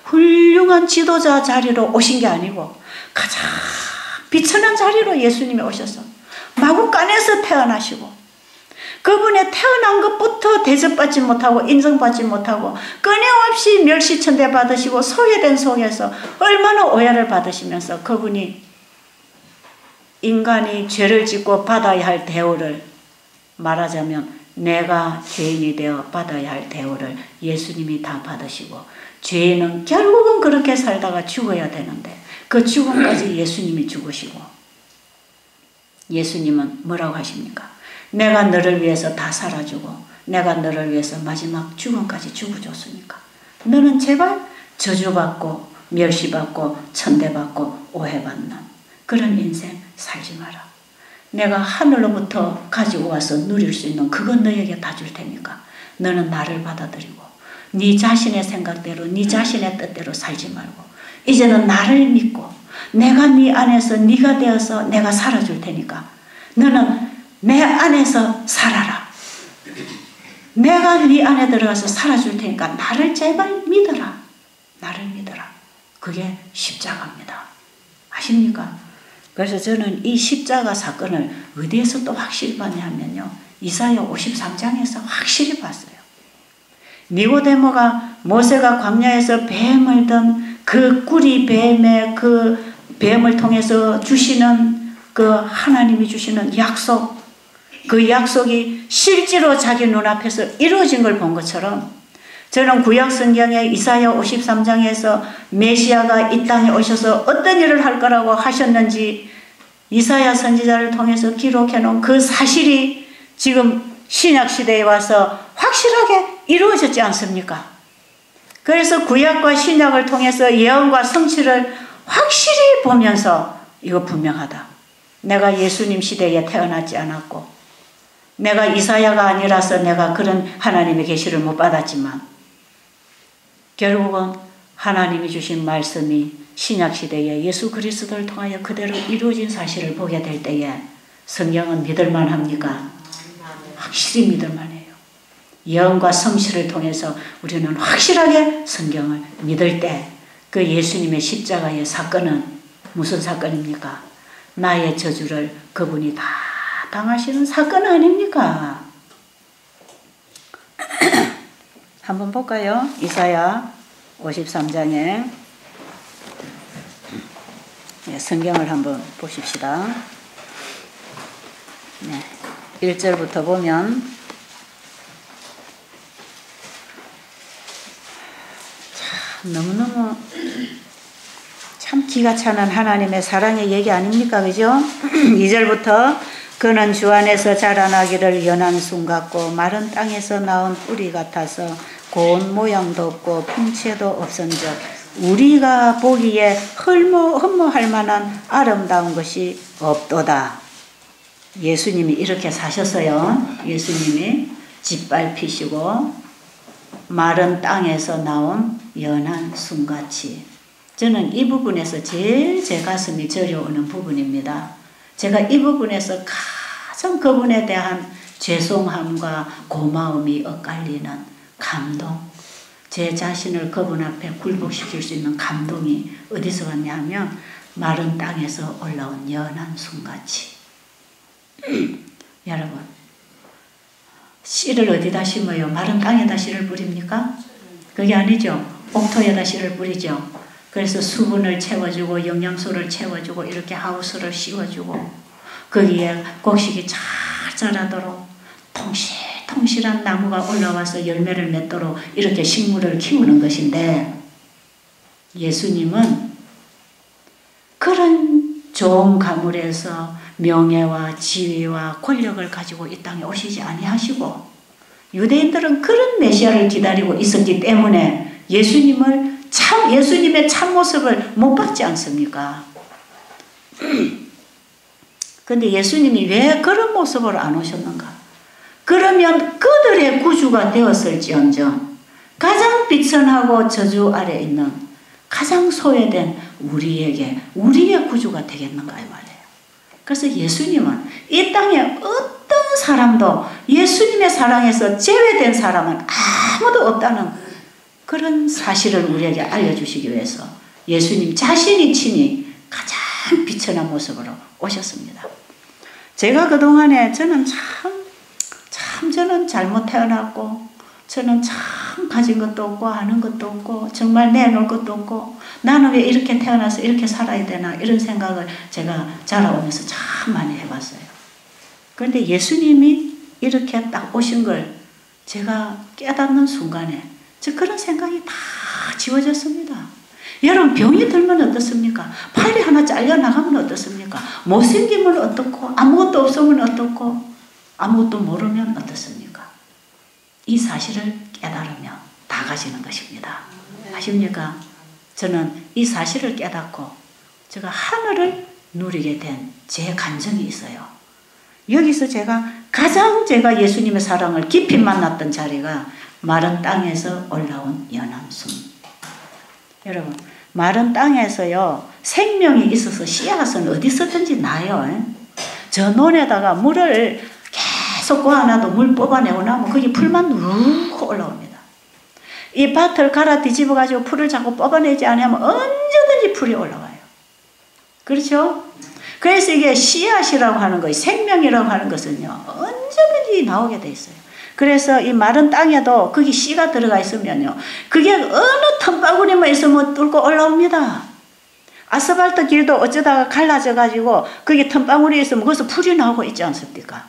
훌륭한 지도자 자리로 오신 게 아니고 가장 비천한 자리로 예수님이 오셔서 마구간에서 태어나시고 그분의 태어난 것부터 대접받지 못하고 인정받지 못하고 끊임없이 멸시천대 받으시고 소외된 속에서 얼마나 오해를 받으시면서 그분이 인간이 죄를 짓고 받아야 할 대우를 말하자면 내가 죄인이 되어 받아야 할 대우를 예수님이 다 받으시고 죄인은 결국은 그렇게 살다가 죽어야 되는데 그 죽음까지 예수님이 죽으시고 예수님은 뭐라고 하십니까? 내가 너를 위해서 다 살아주고 내가 너를 위해서 마지막 죽음까지 죽어줬으니까 너는 제발 저주받고 멸시받고 천대받고 오해받는 그런 인생 살지 마라. 내가 하늘로부터 가지고 와서 누릴 수 있는 그건 너에게 다 줄 테니까 너는 나를 받아들이고 네 자신의 생각대로 네 자신의 뜻대로 살지 말고 이제는 나를 믿고 내가 네 안에서 네가 되어서 내가 살아줄 테니까 너는 내 안에서 살아라. 내가 네 안에 들어가서 살아줄 테니까 나를 제발 믿어라. 나를 믿어라. 그게 십자가입니다. 아십니까? 그래서 저는 이 십자가 사건을 어디에서 또 확실히 봤냐면요. 이사야 53장에서 확실히 봤어요. 니고데모가 모세가 광야에서 뱀을 든 그 꿀이 뱀의 그 뱀을 통해서 주시는 그 하나님이 주시는 약속, 그 약속이 실제로 자기 눈앞에서 이루어진 걸 본 것처럼 저는 구약 성경의 이사야 53장에서 메시아가 이 땅에 오셔서 어떤 일을 할 거라고 하셨는지 이사야 선지자를 통해서 기록해 놓은 그 사실이 지금 신약 시대에 와서 확실하게 이루어졌지 않습니까? 그래서 구약과 신약을 통해서 예언과 성취를 확실히 보면서 이거 분명하다. 내가 예수님 시대에 태어나지 않았고 내가 이사야가 아니라서 내가 그런 하나님의 계시를 못 받았지만 결국은 하나님이 주신 말씀이 신약 시대에 예수 그리스도를 통하여 그대로 이루어진 사실을 보게 될 때에 성경은 믿을만 합니까? 확실히 믿을만해요. 예언과 성취를 통해서 우리는 확실하게 성경을 믿을 때 그 예수님의 십자가의 사건은 무슨 사건입니까? 나의 저주를 그분이 다 당하시는 사건 아닙니까? 한번 볼까요? 이사야 53장에 성경을 한번 보십시다. 1절부터 보면 참 너무너무 참 기가 차는 하나님의 사랑의 얘기 아닙니까? 그죠? 2절부터 그는 주 안에서 자라나기를 연한 순 같고 마른 땅에서 나온 뿌리 같아서 고운 모양도 없고 풍채도 없은즉 우리가 보기에 흠모할 만한 아름다운 것이 없도다. 예수님이 이렇게 사셨어요. 예수님이 짓밟히시고 마른 땅에서 나온 연한 순같이. 저는 이 부분에서 제일 제 가슴이 저려오는 부분입니다. 제가 이 부분에서 가장 그분에 대한 죄송함과 고마움이 엇갈리는 감동, 제 자신을 그분 앞에 굴복시킬 수 있는 감동이 어디서 왔냐면 마른 땅에서 올라온 연한 순같이. 여러분, 씨를 어디다 심어요? 마른 땅에다 씨를 뿌립니까? 그게 아니죠. 옥토에다 씨를 뿌리죠. 그래서 수분을 채워주고 영양소를 채워주고 이렇게 하우스를 씌워주고 거기에 곡식이 잘 자라도록 통실한 나무가 올라와서 열매를 맺도록 이렇게 식물을 키우는 것인데 예수님은 그런 좋은 가물에서 명예와 지위와 권력을 가지고 이 땅에 오시지 아니하시고 유대인들은 그런 메시아를 기다리고 있었기 때문에 예수님의 참모습을 못 받지 않습니까? 그런데 예수님이 왜 그런 모습으로 안 오셨는가? 그러면 그들의 구주가 되었을지언정 가장 비천하고 저주 아래 있는 가장 소외된 우리의 구주가 되겠는가 이 말이에요. 그래서 예수님은 이 땅에 어떤 사람도 예수님의 사랑에서 제외된 사람은 아무도 없다는 그런 사실을 우리에게 알려주시기 위해서 예수님 자신이 친히 가장 비천한 모습으로 오셨습니다. 제가 그동안에 저는 저는 잘못 태어났고 저는 참 가진 것도 없고 아는 것도 없고 정말 내놓을 것도 없고 나는 왜 이렇게 태어나서 이렇게 살아야 되나 이런 생각을 제가 자라오면서 참 많이 해봤어요. 그런데 예수님이 이렇게 딱 오신 걸 제가 깨닫는 순간에 저 그런 생각이 다 지워졌습니다. 여러분 병이 들면 어떻습니까? 팔이 하나 잘려나가면 어떻습니까? 못생기면 어떻고 아무것도 없으면 어떻고 아무것도 모르면 어떻습니까? 이 사실을 깨달으면 다 가지는 것입니다. 아십니까? 저는 이 사실을 깨닫고 제가 하늘을 누리게 된 제 감정이 있어요. 여기서 가장 제가 예수님의 사랑을 깊이 만났던 자리가 마른 땅에서 올라온 연한 순. 여러분, 마른 땅에서요 생명이 있어서 씨앗은 어디서든지 나요. 저 논에다가 물을 계속 고아놔도 물 뽑아내고 나면 거기 풀만 누르고 올라옵니다. 이 밭을 갈아 뒤집어 가지고 풀을 자꾸 뽑아내지 않으면 언제든지 풀이 올라와요. 그렇죠? 그래서 이게 씨앗이라고 하는 거, 생명이라고 하는 것은요, 언제든지 나오게 돼 있어요. 그래서 이 마른 땅에도 거기 씨가 들어가 있으면요, 그게 어느 틈바구니만 있으면 뚫고 올라옵니다. 아스팔트 길도 어쩌다가 갈라져 가지고 거기 틈바구니에 있으면 거기서 풀이 나오고 있지 않습니까?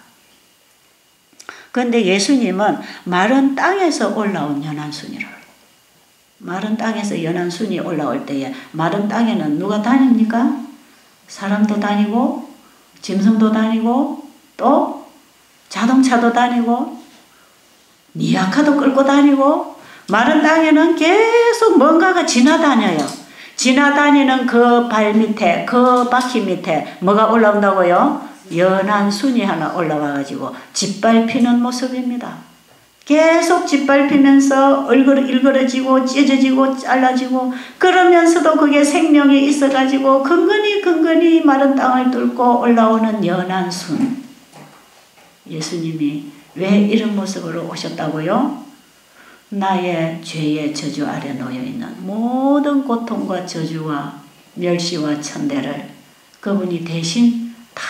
그런데 예수님은 마른 땅에서 올라온 연한순이라고. 마른 땅에서 연한순이 올라올 때에 마른 땅에는 누가 다닙니까? 사람도 다니고 짐승도 다니고 또 자동차도 다니고 니아카도 끌고 다니고 마른 땅에는 계속 뭔가가 지나다녀요. 지나다니는 그 발 밑에, 그 바퀴 밑에 뭐가 올라온다고요? 연한 순이 하나 올라와가지고 짓밟히는 모습입니다. 계속 짓밟히면서 일그러지고 찢어지고 잘라지고 그러면서도 그게 생명이 있어가지고 근근히 마른 땅을 뚫고 올라오는 연한 순. 예수님이 왜 이런 모습으로 오셨다고요? 나의 죄의 저주 아래 놓여있는 모든 고통과 저주와 멸시와 천대를 그분이 대신 다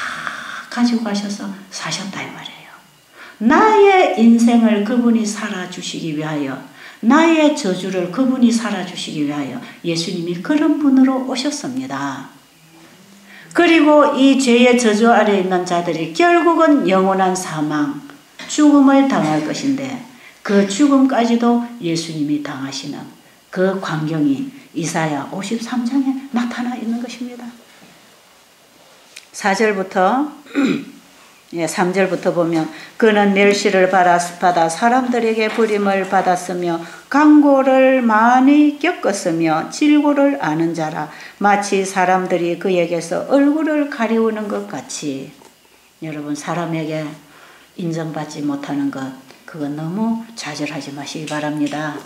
가지고 가셔서 사셨다 이 말이에요. 나의 인생을 그분이 살아주시기 위하여, 나의 저주를 그분이 살아주시기 위하여 예수님이 그런 분으로 오셨습니다. 그리고 이 죄의 저주 아래 있는 자들이 결국은 영원한 사망, 죽음을 당할 것인데 그 죽음까지도 예수님이 당하시는 그 광경이 이사야 53장에 나타나 있는 것입니다. 4절부터 3절부터 보면 그는 멸시를 받아 사람들에게 부림을 받았으며 강고를 많이 겪었으며 질고를 아는 자라 마치 사람들이 그에게서 얼굴을 가리우는 것 같이. 여러분, 사람에게 인정받지 못하는 것, 그건 너무 좌절하지 마시기 바랍니다.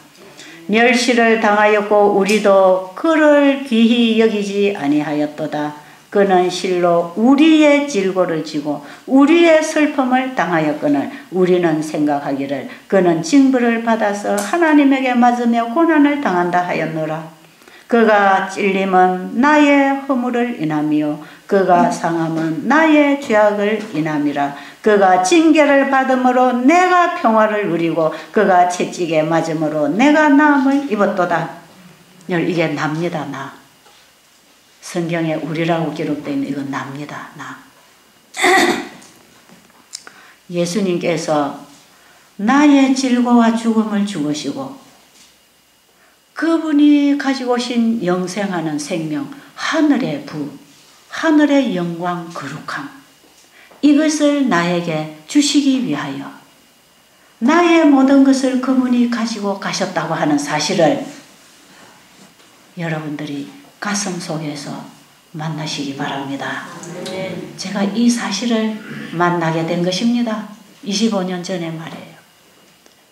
멸시를 당하였고 우리도 그를 귀히 여기지 아니하였도다. 그는 실로 우리의 질고를 지고 우리의 슬픔을 당하였거늘 우리는 생각하기를 그는 징벌을 받아서 하나님에게 맞으며 고난을 당한다 하였노라. 그가 찔림은 나의 허물을 인하며 그가 상함은 나의 죄악을 인함이라. 그가 징계를 받음으로 내가 평화를 누리고 그가 채찍에 맞음으로 내가 나음을 입었도다. 이게 납니다. 나. 성경에 우리라고 기록되어 있는 이건 납니다. 나. 예수님께서 나의 질고와 죽음을 죽으시고 그분이 가지고 오신 영생하는 생명, 하늘의 부, 하늘의 영광, 거룩함, 이것을 나에게 주시기 위하여 나의 모든 것을 그분이 가지고 가셨다고 하는 사실을 여러분들이 가슴 속에서 만나시기 바랍니다. 제가 이 사실을 만나게 된 것입니다. 25년 전에 말이에요.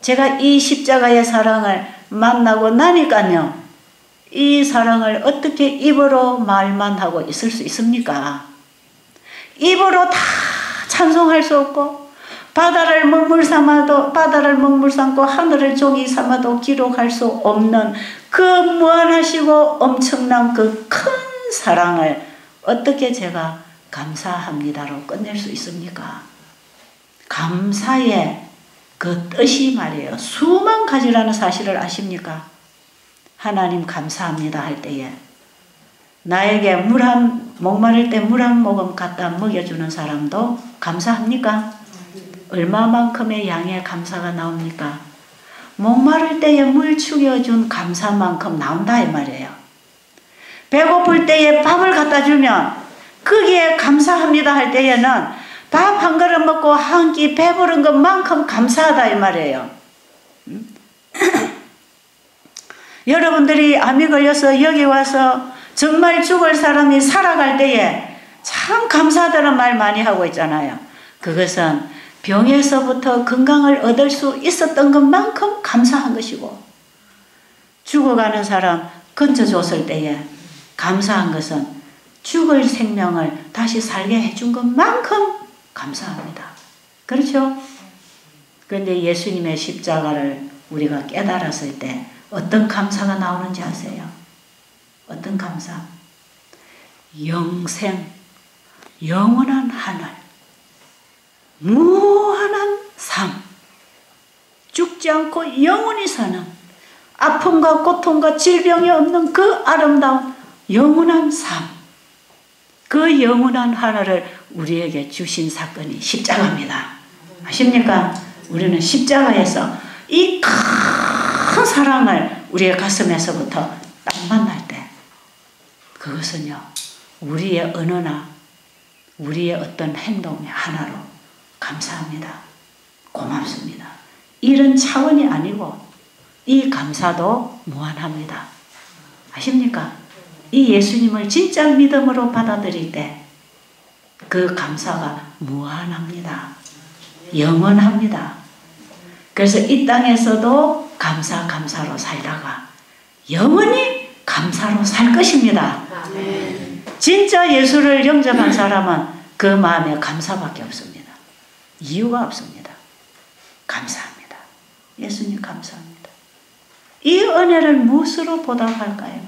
제가 이 십자가의 사랑을 만나고 나니까요, 이 사랑을 어떻게 입으로 말만 하고 있을 수 있습니까? 입으로 다 찬송할 수 없고 바다를 먹물 삼고 하늘을 종이 삼아도 기록할 수 없는 그 무한하시고 엄청난 그 큰 사랑을 어떻게 제가 감사합니다로 끝낼 수 있습니까? 감사의 그 뜻이 말이에요. 수만 가지라는 사실을 아십니까? 하나님 감사합니다 할 때에 나에게 목마를 때 물 한 모금 갖다 먹여주는 사람도 감사합니까? 얼마만큼의 양의 감사가 나옵니까? 목마를 때에 물 죽여준 감사만큼 나온다 이 말이에요. 배고플 때에 밥을 갖다 주면 거기에 감사합니다 할 때에는 밥 한 그릇 먹고 한 끼 배부른 것만큼 감사하다 이 말이에요. 여러분들이 암이 걸려서 여기 와서 정말 죽을 사람이 살아갈 때에 참 감사하다는 말 많이 하고 있잖아요. 그것은 병에서부터 건강을 얻을 수 있었던 것만큼 감사한 것이고 죽어가는 사람 건져줬을 때에 감사한 것은 죽을 생명을 다시 살게 해준 것만큼 감사합니다. 그렇죠? 그런데 예수님의 십자가를 우리가 깨달았을 때 어떤 감사가 나오는지 아세요? 어떤 감사? 영생, 영원한 하늘, 무한한 삶, 죽지 않고 영원히 사는 아픔과 고통과 질병이 없는 그 아름다운 영원한 삶, 그 영원한 하늘을 우리에게 주신 사건이 십자가입니다. 아십니까? 우리는 십자가에서 이 큰 사랑을 우리의 가슴에서부터 딱 만날 때 그것은요 우리의 언어나 우리의 어떤 행동의 하나로 감사합니다. 고맙습니다. 이런 차원이 아니고 이 감사도 무한합니다. 아십니까? 이 예수님을 진짜 믿음으로 받아들일 때 그 감사가 무한합니다. 영원합니다. 그래서 이 땅에서도 감사로 살다가 영원히 감사로 살 것입니다. 진짜 예수를 영접한 사람은 그 마음에 감사밖에 없습니다. 이유가 없습니다. 감사합니다. 예수님 감사합니다. 이 은혜를 무엇으로 보답할까요?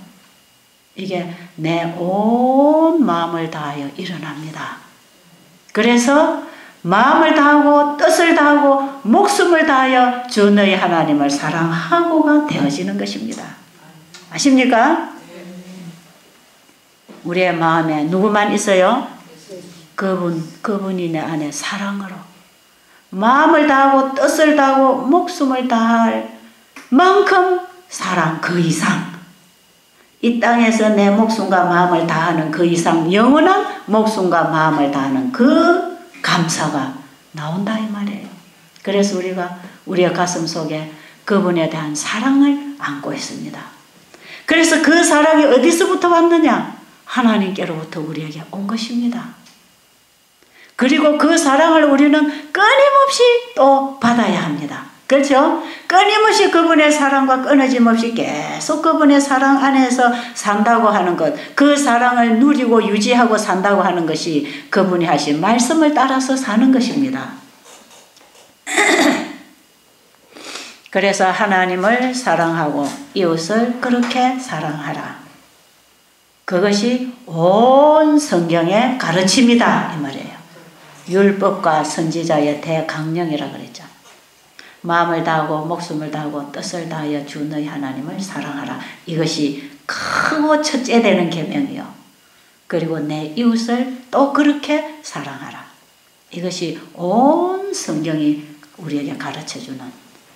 이게 내 온 마음을 다하여 일어납니다. 그래서 마음을 다하고 뜻을 다하고 목숨을 다하여 주 너희 하나님을 사랑하고가 되어지는 것입니다. 아십니까? 우리의 마음에 누구만 있어요? 그분이 내 안에 사랑으로 마음을 다하고 뜻을 다하고 목숨을 다할 만큼 사랑 그 이상 이 땅에서 내 목숨과 마음을 다하는 그 이상 영원한 목숨과 마음을 다하는 그 감사가 나온다 이 말이에요. 그래서 우리가 우리의 가슴 속에 그분에 대한 사랑을 안고 있습니다. 그래서 그 사랑이 어디서부터 왔느냐? 하나님께로부터 우리에게 온 것입니다. 그리고 그 사랑을 우리는 끊임없이 또 받아야 합니다. 그렇죠? 끊임없이 그분의 사랑과 끊어짐 없이 계속 그분의 사랑 안에서 산다고 하는 것, 그 사랑을 누리고 유지하고 산다고 하는 것이 그분이 하신 말씀을 따라서 사는 것입니다. 그래서 하나님을 사랑하고 이웃을 그렇게 사랑하라. 그것이 온 성경의 가르침이다 이 말이에요. 율법과 선지자의 대강령이라 그랬죠. 마음을 다하고 목숨을 다하고 뜻을 다하여 주 너희 하나님을 사랑하라. 이것이 크고 첫째 되는 계명이요. 그리고 내 이웃을 또 그렇게 사랑하라. 이것이 온 성경이 우리에게 가르쳐주는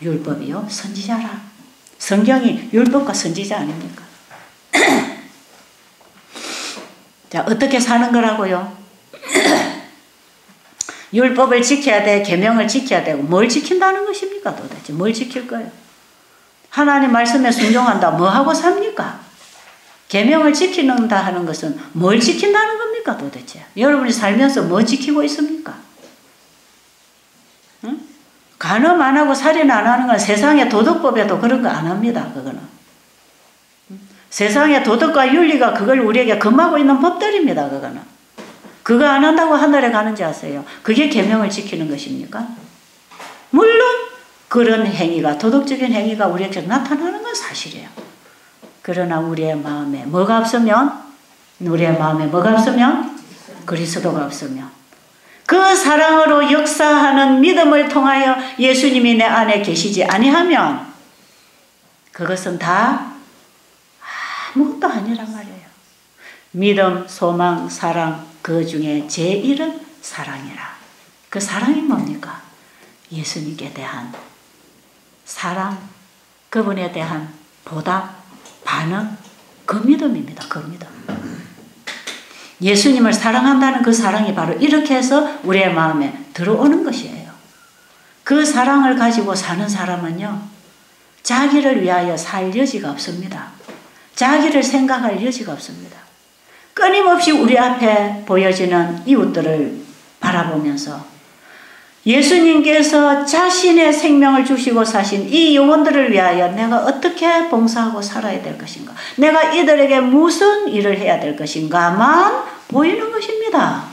율법이요 선지자라. 성경이 율법과 선지자 아닙니까? 자, 어떻게 사는 거라고요? 율법을 지켜야 돼, 계명을 지켜야 되고 뭘 지킨다는 것입니까 도대체? 뭘 지킬 거예요? 하나님 말씀에 순종한다 뭐 하고 삽니까? 계명을 지키는다 하는 것은 뭘 지킨다는 겁니까 도대체? 여러분이 살면서 뭐 지키고 있습니까? 응? 간음 안 하고 살인 안 하는 건 세상의 도덕법에도 그런 거 안 합니다. 그거는 세상의 도덕과 윤리가 그걸 우리에게 금하고 있는 법들입니다. 그거는 그거 안 한다고 하늘에 가는지 아세요? 그게 계명을 지키는 것입니까? 물론 그런 행위가 도덕적인 행위가 우리에게 나타나는 건 사실이에요. 그러나 우리의 마음에 뭐가 없으면 그리스도가 없으면 그 사랑으로 역사하는 믿음을 통하여 예수님이 내 안에 계시지 아니하면 그것은 다 아무것도 아니란 말이에요. 믿음, 소망, 사랑 그 중에 제1은 사랑이라. 그 사랑이 뭡니까? 예수님께 대한 사랑, 그분에 대한 보답, 반응, 그 믿음입니다. 그 믿음. 예수님을 사랑한다는 그 사랑이 바로 이렇게 해서 우리의 마음에 들어오는 것이에요. 그 사랑을 가지고 사는 사람은요, 자기를 위하여 살 여지가 없습니다. 자기를 생각할 여지가 없습니다. 끊임없이 우리 앞에 보여지는 이웃들을 바라보면서 예수님께서 자신의 생명을 주시고 사신 이 영혼들을 위하여 내가 어떻게 봉사하고 살아야 될 것인가, 내가 이들에게 무슨 일을 해야 될 것인가만 보이는 것입니다.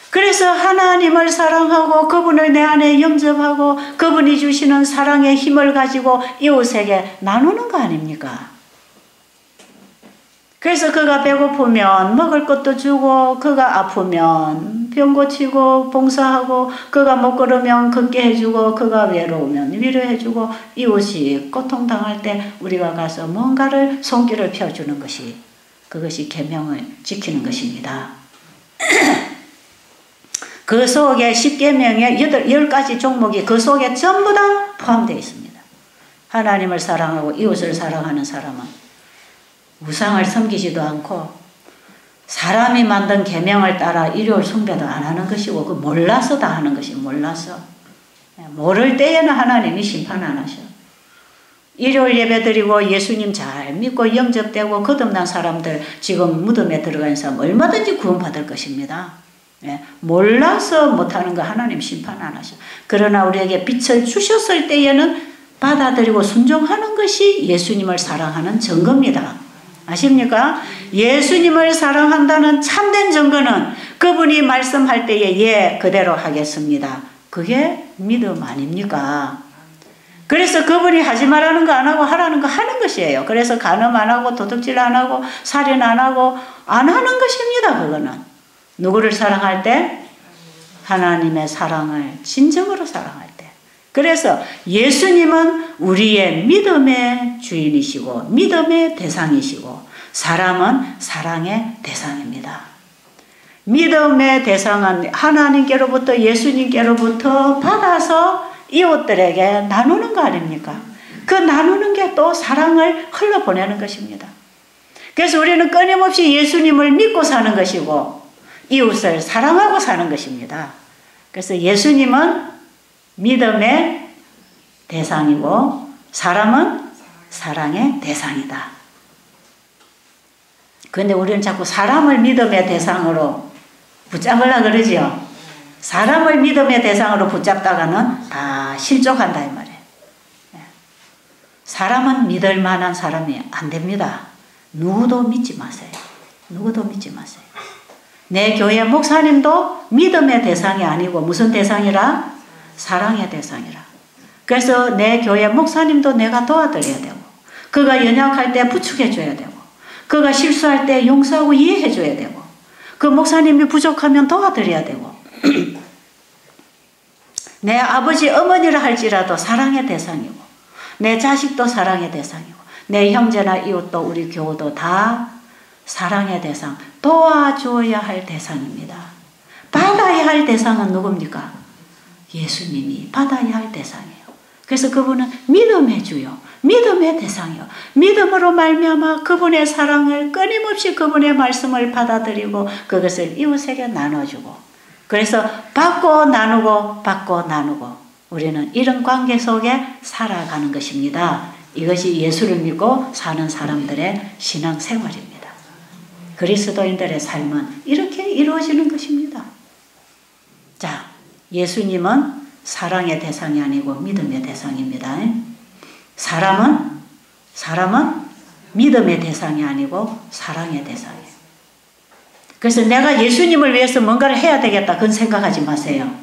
그래서 하나님을 사랑하고 그분을 내 안에 영접하고 그분이 주시는 사랑의 힘을 가지고 이웃에게 나누는 거 아닙니까? 그래서 그가 배고프면 먹을 것도 주고, 그가 아프면 병 고치고 봉사하고, 그가 못 걸으면 걷게 해주고, 그가 외로우면 위로해주고, 이웃이 고통당할 때 우리가 가서 뭔가를 손길을 펴주는 것이, 그것이 계명을 지키는 것입니다. 그 속에 10계명의 10가지 종목이 그 속에 전부 다 포함되어 있습니다. 하나님을 사랑하고 이웃을 사랑하는 사람은 우상을 섬기지도 않고 사람이 만든 계명을 따라 일요일 숭배도 안 하는 것이고, 그 몰라서 다 하는 것이, 몰라서. 모를 때에는 하나님이 심판 안 하셔. 일요일 예배 드리고 예수님 잘 믿고 영접되고 거듭난 사람들, 지금 무덤에 들어간 사람 얼마든지 구원받을 것입니다. 몰라서 못하는 거 하나님 심판 안 하셔. 그러나 우리에게 빛을 주셨을 때에는 받아들이고 순종하는 것이 예수님을 사랑하는 증거입니다. 아십니까? 예수님을 사랑한다는 참된 증거는 그분이 말씀할 때에 예, 그대로 하겠습니다. 그게 믿음 아닙니까? 그래서 그분이 하지 말라는 거 안 하고 하라는 거 하는 것이에요. 그래서 간음 안 하고 도둑질 안 하고 살인 안 하고 안 하는 것입니다. 그거는. 누구를 사랑할 때? 하나님의 사랑을 진정으로 사랑할 때. 그래서 예수님은 우리의 믿음의 주인이시고 믿음의 대상이시고 사람은 사랑의 대상입니다. 믿음의 대상은 하나님께로부터 예수님께로부터 받아서 이웃들에게 나누는 거 아닙니까? 그 나누는 게 또 사랑을 흘러보내는 것입니다. 그래서 우리는 끊임없이 예수님을 믿고 사는 것이고 이웃을 사랑하고 사는 것입니다. 그래서 예수님은 믿음의 대상이고 사람은 사랑의 대상이다. 그런데 우리는 자꾸 사람을 믿음의 대상으로 붙잡으려고 그러죠. 사람을 믿음의 대상으로 붙잡다가는 다 실족한다 이 말이에요. 사람은 믿을 만한 사람이 안 됩니다. 누구도 믿지 마세요. 누구도 믿지 마세요. 내 교회 목사님도 믿음의 대상이 아니고 무슨 대상이라? 사랑의 대상이라. 그래서 내 교회 목사님도 내가 도와드려야 되고, 그가 연약할 때 부축해줘야 되고, 그가 실수할 때 용서하고 이해해줘야 되고, 그 목사님이 부족하면 도와드려야 되고, 내 아버지 어머니라 할지라도 사랑의 대상이고, 내 자식도 사랑의 대상이고, 내 형제나 이웃도 우리 교우도 다 사랑의 대상, 도와줘야 할 대상입니다. 받아야 할 대상은 누굽니까? 예수님이 받아야 할 대상이에요. 그래서 그분은 믿음의 주요, 믿음의 대상이요. 믿음으로 말미암아 그분의 사랑을 끊임없이 그분의 말씀을 받아들이고 그것을 이웃에게 나눠주고, 그래서 받고 나누고 받고 나누고 우리는 이런 관계 속에 살아가는 것입니다. 이것이 예수를 믿고 사는 사람들의 신앙생활입니다. 그리스도인들의 삶은 이렇게 이루어지는 것입니다. 자, 예수님은 사랑의 대상이 아니고 믿음의 대상입니다. 사람은 믿음의 대상이 아니고 사랑의 대상이에요. 그래서 내가 예수님을 위해서 뭔가를 해야 되겠다, 그건 생각하지 마세요.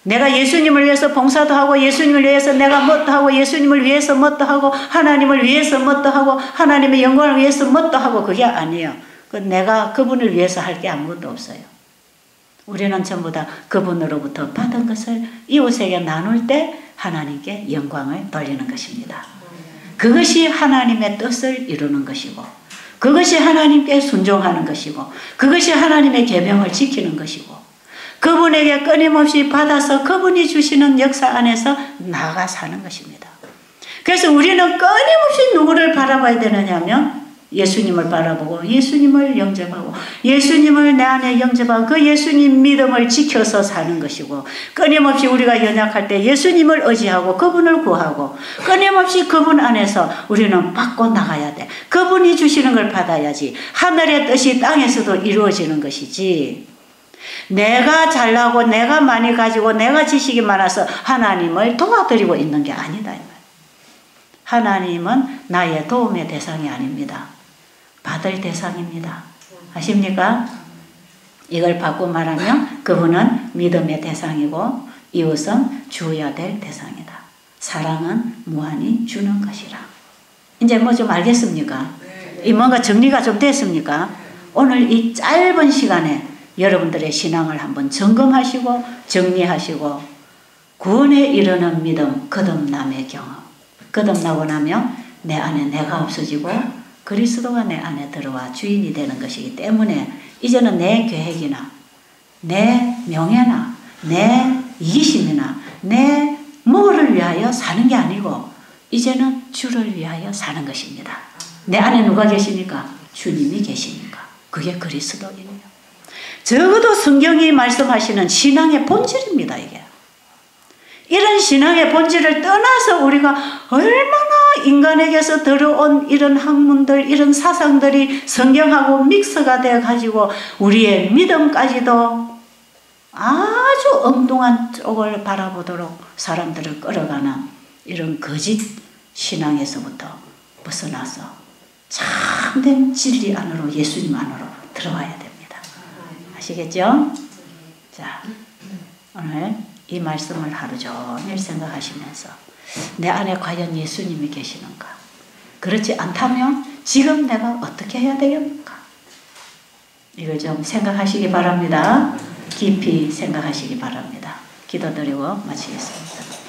내가 예수님을 위해서 봉사도 하고 예수님을 위해서 내가 뭣도 하고 예수님을 위해서 뭣도 하고 하나님을 위해서 뭣도 하고 하나님의 영광을 위해서 뭣도 하고 그게 아니에요. 내가 그분을 위해서 할 게 아무것도 없어요. 우리는 전부 다 그분으로부터 받은 것을 이웃에게 나눌 때 하나님께 영광을 돌리는 것입니다. 그것이 하나님의 뜻을 이루는 것이고, 그것이 하나님께 순종하는 것이고, 그것이 하나님의 계명을 지키는 것이고, 그분에게 끊임없이 받아서 그분이 주시는 역사 안에서 나아가 사는 것입니다. 그래서 우리는 끊임없이 누구를 바라봐야 되느냐 하면 예수님을 바라보고 예수님을 영접하고 예수님을 내 안에 영접하고 그 예수님 믿음을 지켜서 사는 것이고, 끊임없이 우리가 연약할 때 예수님을 의지하고 그분을 구하고 끊임없이 그분 안에서 우리는 받고 나가야 돼. 그분이 주시는 걸 받아야지 하늘의 뜻이 땅에서도 이루어지는 것이지, 내가 잘나고 내가 많이 가지고 내가 지식이 많아서 하나님을 도와드리고 있는 게 아니다. 하나님은 나의 도움의 대상이 아닙니다. 받을 대상입니다. 아십니까? 이걸 바꿔 말하면 그분은 믿음의 대상이고 이웃은 주어야 될 대상이다. 사랑은 무한히 주는 것이라. 이제 뭐 좀 알겠습니까? 이 뭔가 정리가 좀 됐습니까? 오늘 이 짧은 시간에 여러분들의 신앙을 한번 점검하시고 정리하시고 구원에 이르는 믿음, 거듭남의 경험. 거듭나고 나면 내 안에 내가 없어지고 그리스도가 내 안에 들어와 주인이 되는 것이기 때문에 이제는 내 계획이나 내 명예나 내 이기심이나 내 뭐를 위하여 사는 게 아니고 이제는 주를 위하여 사는 것입니다. 내 안에 누가 계십니까? 주님이 계십니까? 그게 그리스도인이에요. 적어도 성경이 말씀하시는 신앙의 본질입니다. 이게. 이런 신앙의 본질을 떠나서 우리가 얼마나 인간에게서 들어온 이런 학문들, 이런 사상들이 성경하고 믹스가 되어 가지고 우리의 믿음까지도 아주 엉뚱한 쪽을 바라보도록 사람들을 끌어가는 이런 거짓 신앙에서부터 벗어나서 참된 진리 안으로, 예수님 안으로 들어와야 됩니다. 아시겠죠? 자, 오늘 이 말씀을 하루 종일 생각하시면서 내 안에 과연 예수님이 계시는가? 그렇지 않다면 지금 내가 어떻게 해야 되겠는가? 이걸 좀 생각하시기 바랍니다. 깊이 생각하시기 바랍니다. 기도드리고 마치겠습니다.